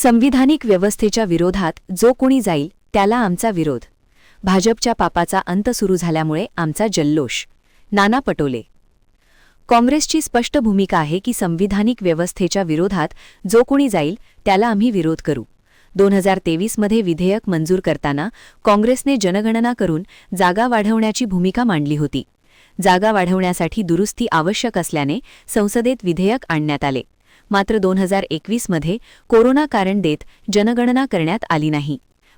संविधानिक व्यवस्थेच्या विरोधात जो कोणी जाईल त्याला आमचा विरोध. भाजपच्या पापाचा अंत सुरू झाल्यामुळे आमचा जल्लोष. नाना पटोले. काँग्रेसची स्पष्ट भूमिका आहे की संविधानिक व्यवस्थेच्या विरोधात जो कोणी जाईल त्याला आम्ही विरोध करू. 2023 मध्ये विधेयक मंजूर करताना काँग्रेसने जनगणना करून जागा वाढवण्याची भूमिका मांडली होती. जागा वाढवण्यासाठी दुरुस्ती आवश्यक असल्याने संसदेत विधेयक आणण्यात आले. मात्र 2021 मध्ये कोरोना कारण देत जनगणना करण्यात आली नाही.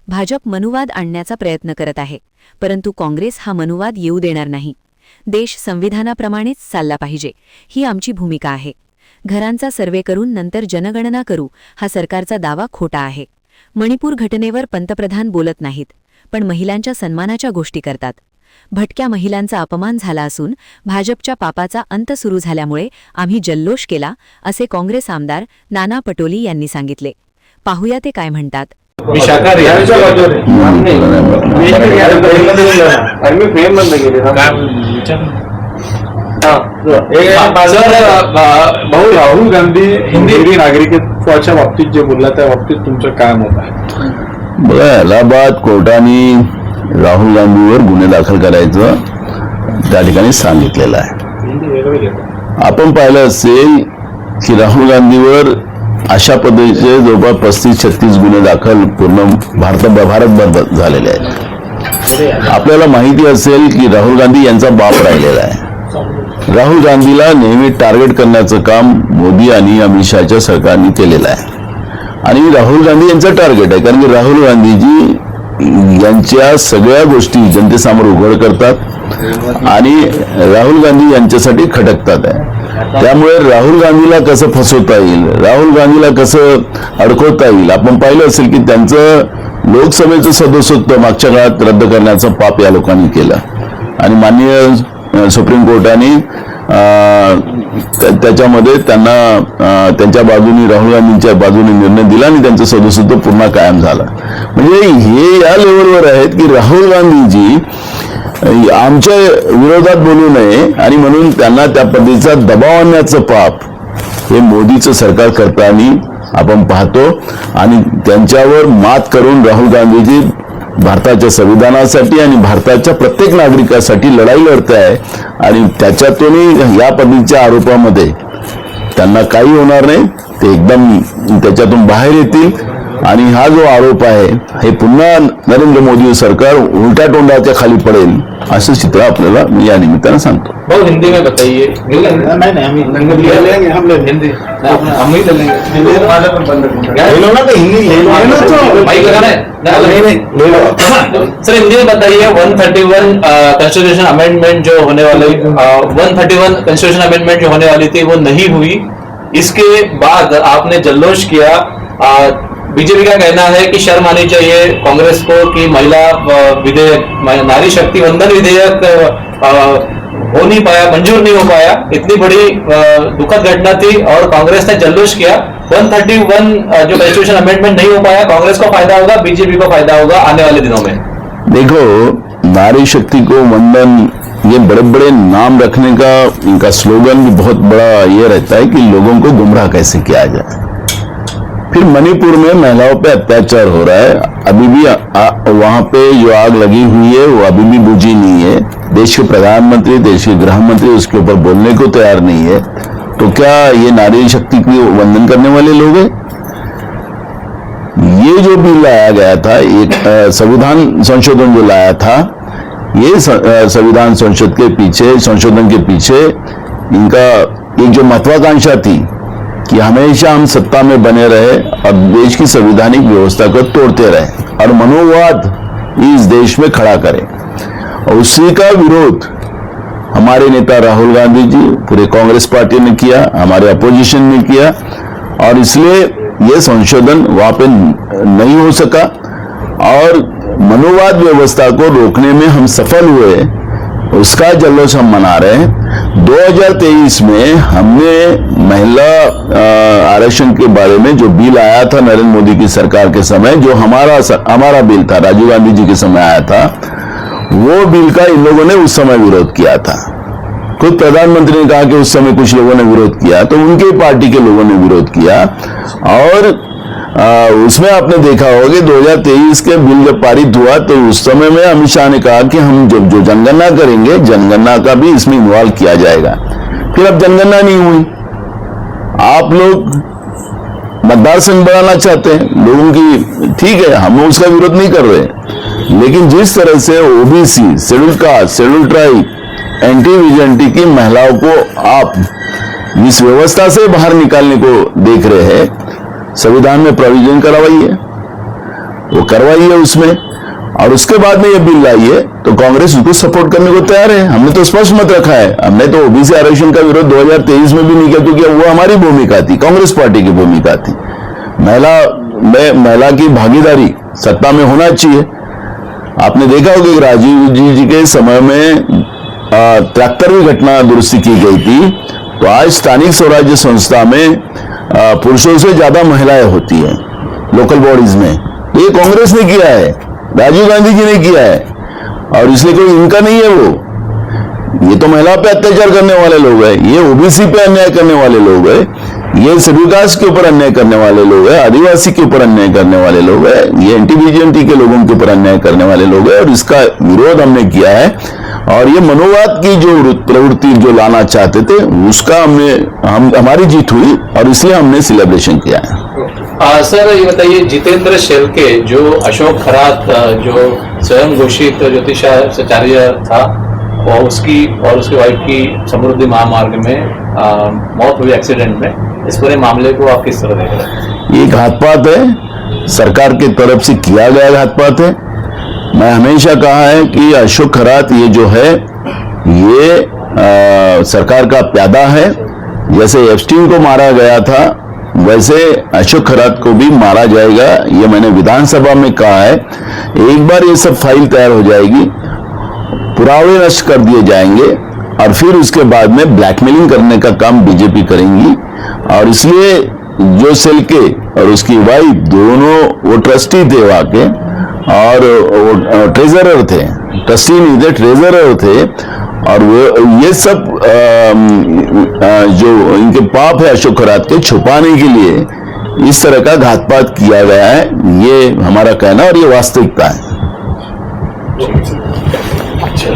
भाजप मनुवाद आणण्याचा प्रयत्न करत आहे, परंतु काँग्रेस हा मनुवाद येऊ देणार नाही. देश संविधानाप्रमाणेच चालला पाहिजे, ही आमची भूमिका आहे. घरांचा सर्वे करून नंतर जनगणना करू हा सरकारचा दावा खोटा आहे. मणिपूर घटनेवर पंतप्रधान बोलत नाहीत, पण महिलांच्या सन्मानाच्या गोष्टी करतात. भटक्या महिलांचा अपमान झाला असून भाजपच्या पापाचा अंत सुरू झाल्यामुळे आम्ही जल्लोष केला, असे काँग्रेस आमदार नाना पटोले यांनी सांगितले. पाहूया ते काय म्हणतात. भाऊ, राहुल गांधी हिंदी नागरिकत्वाच्या बाबतीत जे बोलला त्या बाबतीत तुमचं काय मत आहे? बघा, अलाहाबाद कोर्टाने राहुल गांधीवर गुन्हे दाखल करायचं त्या ठिकाणी सांगितलेलं आहे. आपण पाहिलं असेल की राहुल गांधीवर अशा पद्धतीचे जवळपास 35-36 गुन्हे दाखल पूर्ण भारतभर झालेले आहेत. आपल्याला माहिती असेल की राहुल गांधी यांचा बाप राहिलेला आहे. राहुल गांधीला नेहमी टार्गेट करण्याचं काम मोदी आणि अमित शहाच्या सरकारने केलेलं आहे. आणि राहुल गांधी यांचं टार्गेट आहे, कारण की राहुल गांधीजी यांच्या सगळ्या गोष्टी जनतेसमोर उघड करतात आणि राहुल गांधी यांच्यासाठी खटकतात आहे. त्यामुळे राहुल गांधीला कसं फसवता येईल, राहुल गांधीला कसं अडकवता येईल. आपण पाहिलं असेल की त्यांचं लोकसभेचं सदस्यत्व मागच्या काळात रद्द करण्याचं पाप या लोकांनी केलं आणि माननीय सुप्रीम कोर्टाने त्याच्यामध्ये त्यांना त्यांच्या बाजूने राहुल गांधींच्या बाजूने निर्णय दिला आणि त्यांचं सदस्यत्व पुन्हा कायम झालं. म्हणजे हे या लेवलवर आहेत की राहुल गांधीजी आमच्या विरोधात बोलू नये आणि म्हणून त्यांना त्या पद्धतीचा दबाव आणण्याचं पाप हे मोदीचं सरकार करताना आपण पाहतो. आणि त्यांच्यावर मात करून राहुल गांधीजी भारताच्या संविधानासाठी आणि भारताच्या प्रत्येक नागरिकासाठी लढाई लढत आहे आणि त्याच्यातूनही या पद्धतीच्या आरोपामध्ये त्यांना काही होणार नाही. ते एकदम त्याच्यातून बाहेर येतील आणि हा जो आरोप आहे हे पुन्हा नरेंद्र मोदी सरकार उलट्या तोंडाच्या खाली पडेल असं चित्र आपल्याला मी या निमित्तानं सांगतो. बहुत हिंदी में बताइए. सर, हिंदी में बताइए 131 कॉन्स्टिट्यूशन अमेंडमेंट जो होने वाली 131 कॉन्स्टिट्यूशन अमेंडमेंट जो होने वाली थी वो नहीं हुई. इसके बाद आपने जल्लोष किया. बीजेपी का कहना है कि शर्म आनी चाहिए कांग्रेस को कि महिला विधेयक, नारी शक्ति वंदन विधेयक हो नहीं पाया, मंजूर नहीं हो पाया. इतनी बड़ी दुखद घटना थी और कांग्रेस ने जल्लोष किया. 131 जो कॉन्स्टिट्यूशन अमेंडमेंट नहीं हो पाया, कांग्रेस को फायदा होगा, बीजेपी को फायदा होगा आने वाले दिनों में. देखो, नारी शक्ति को वंदन, ये बड़े बड़े नाम रखने का इनका स्लोगन भी बहुत बड़ा ये रहता है कि लोगों को गुमराह कैसे किया जाए. फिर मणिपुर में महिलाओं पे अत्याचार हो रहा है. अभी भी वहां पे जो आग लगी हुई है वो अभी भी बुझी नहीं है. देश के प्रधानमंत्री, देश के गृह मंत्री उसके ऊपर बोलने को तैयार नहीं है. तो क्या ये नारी शक्ति को वंदन करने वाले लोग हैं? ये जो बिल लाया गया था, एक संविधान संशोधन जो लाया था, ये संविधान संशोधन के पीछे इनका एक जो महत्वाकांक्षा थी कि हमेशा हम सत्ता में बने रहे और देश की संवैधानिक व्यवस्था को तोड़ते रहे और मनोवाद इस देश में खड़ा करें. और उसी का विरोध हमारे नेता राहुल गांधी जी, पूरे कांग्रेस पार्टी ने किया, हमारे अपोजिशन ने किया और इसलिए ये संशोधन वहां पे नहीं हो सका और मनोवाद व्यवस्था को रोकने में हम सफल हुए. उसका जल्लोष हम मना रहे हैं. 2023 में हमने महिला आरक्षण के बारे में जो बिल आया था नरेंद्र मोदी की सरकार के समय, जो हमारा बिल था, राजीव गांधी जी के समय आया था, वो बिल का इन लोगों ने उस समय विरोध किया था. खुद प्रधानमंत्री ने कहा कि उस समय कुछ लोगों ने विरोध किया, तो उनके पार्टी के लोगों ने विरोध किया और उसमें आपने देखा होगा कि 2023 के बिल जब पारित हुआ तो उस समय में अमित शाह ने कहा कि हम जो जनगणना करेंगे जनगणना का भी इसमें इन्वॉल्व किया जाएगा। फिर अब जनगणना नहीं हुई। आप लोग मतदार संघ बढ़ाना चाहते हैं लोगों की, ठीक है, हम उसका विरोध नहीं कर रहे, लेकिन जिस तरह से OBC, schedule caste, schedule tribe, NT VJNT की महिलाओं को आप इस व्यवस्था से बाहर निकालने को देख रहे हैं, संविधान में प्रोविजन करवाइए, वो करवाइए उसमें, और उसके बाद में ये बिल लाइए तो कांग्रेस उसको सपोर्ट करने को तैयार है। हमने तो स्पष्ट मत रखा है, हमने तो ओबीसी आरक्षण का विरोध 2023 में भी नहीं किया, क्योंकि वो हमारी भूमिका थी, कांग्रेस पार्टी की भूमिका थी। महिला की भागीदारी सत्ता में होना चाहिए। आपने देखा होगा कि राजीव जी के समय में 73वीं घटना दुरुस्ती की गई थी, तो आज स्थानिक स्वराज्य संस्था में पुरुषों से ज्यादा महिलाएं होती हैं लोकल बॉडीज में। ये कांग्रेस ने किया है, राजीव गांधी जी ने किया है, और इसलिए कोई इनका नहीं है वो। ये तो महिला पे अत्याचार करने वाले लोग हैं, ये ओबीसी पे अन्याय करने वाले लोग हैं, ये शेड्यूल कास्ट के ऊपर अन्याय करने वाले लोग हैं, आदिवासी के ऊपर अन्याय करने वाले लोग हैं, ये एंटी बीजेपी के लोगों के ऊपर अन्याय करने वाले लोग हैं, और इसका विरोध हमने किया है। और ये मनोवाद की जो प्रवृत्ति जो लाना चाहते थे उसका हमारी जीत हुई, और इसलिए हमने सेलिब्रेशन किया है। सर ये बताइए, जितेंद्र शेलके जो अशोक खरात जो स्वयं घोषित ज्योतिषाचार्य था, और उसकी और उसकी वाइफ की समृद्धि महामार्ग में मौत हुई एक्सीडेंट में, इस पूरे मामले को आप किस तरह देख रहे हैं? ये घातपात है, सरकार की तरफ से किया गया घातपात है। मैं हमेशा कहा है कि अशोक खरात ये जो है ये सरकार का प्यादा है। जैसे एप्स्टीन को मारा गया था वैसे अशोक खरात को भी मारा जाएगा, ये मैंने विधानसभा में कहा है। एक बार ये सब फाइल तैयार हो जाएगी, पुरावे नष्ट कर दिए जाएंगे, और फिर उसके बाद में ब्लैकमेलिंग करने का काम बीजेपी करेंगी। और इसलिए जो शेलके और उसकी वाइफ दोनों वो ट्रस्टी थे वहां के, और वो ट्रेजरर थे, ट्रस्टी नहीं थे, ट्रेजरर थे, और वो ये सब जो इनके पाप है अशोक खरात के छुपाने के लिए इस तरह का घातपात किया गया है, ये हमारा कहना और ये वास्तविकता है। अच्छा।